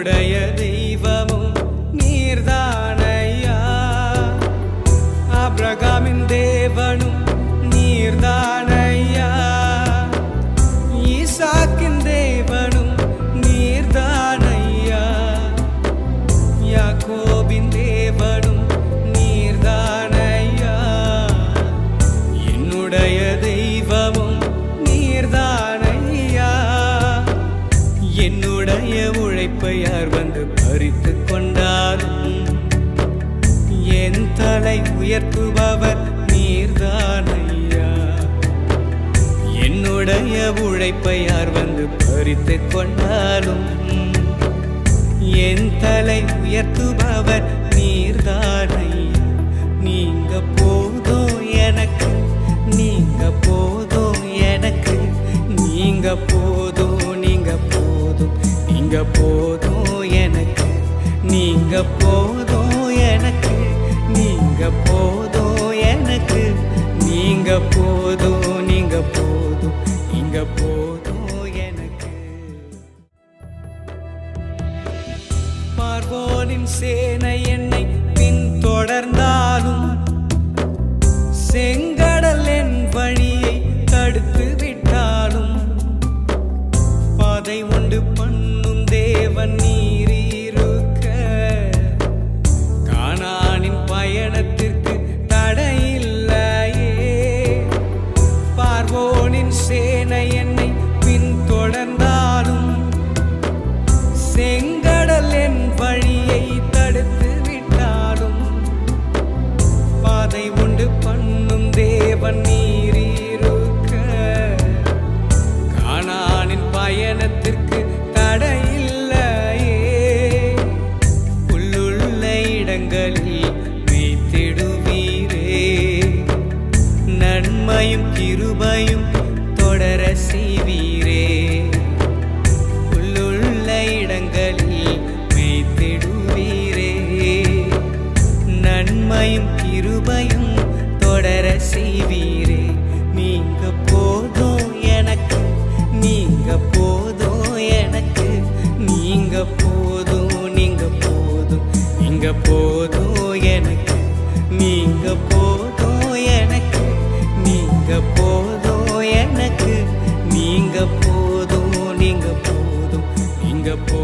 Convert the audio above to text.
என்னுடைய தெய்வமும் நீர்தானையா. ஆபிரகாமின் தேவனும் நீர்தானையா. ஈசாக்கின் தேவனும் நீர்தானையா. யாக்கோபின் தேவனும் நீர்தானையா. என்னுடைய தெய்வமும் நீர்தானையா. என்னுடைய உழைப்பை யார் வந்து பறித்து கொண்டாலும் என் தலை உயர்த்துபவர் நீர்தானையா. என்னுடைய உழைப்பை யார் வந்து பறித்து கொண்டாலும் என் தலை உயர்த்துபவர் நீர்தானையா. நீங்க போதும் எனக்கு, நீங்க போதும் எனக்கு, நீங்க போதும், நீங்க போதும், நீங்க போதும் எனக்கு, நீங்க போதும் எனக்கு, நீங்க போதும் எனக்கு, நீங்க போதும், நீங்க போதும், நீங்க போதும் எனக்கு. பார்வோனின் சேனை என்னை பின்தொடர்ந்தாலும் செங்கடல் என் வழியை தடுத்து விட்டாலும் பாதை உண்டு பண்ணும் தேவன் நீர் இருக்க கானானின் பயணத்திற்கு தடையில்லையே. பார்வோனின் சேனை என்னை பின்தொடர்ந்தாலும் செங்கடல் என் வழியை தடுத்து விட்டாலும் பாதை உண்டு பண்ணும் தேவன் நீர் இருக்க கானானின் பயணத்திற்கு தடையில்லையே. புல்லுள்ள இடங்களில் மேய்த்திடுவீரே. நன்மையும் கிருபையும் தொடர செய்வீரே. புல்லுள்ள இடங்களில் மேய்த்திடுவீரே. நன்மையும் கிருபையும் தொடர செய்வீரே. நீங்க போதும் எனக்கு, நீங்க போதும் எனக்கு, நீங்க போதும், நீங்க போதும், நீங்க போதும் எனக்கு, நீங்க போதும் எனக்கு, நீங்க போதும் எனக்கு, நீங்க போதும், நீங்க போதும், நீங்க போதும்.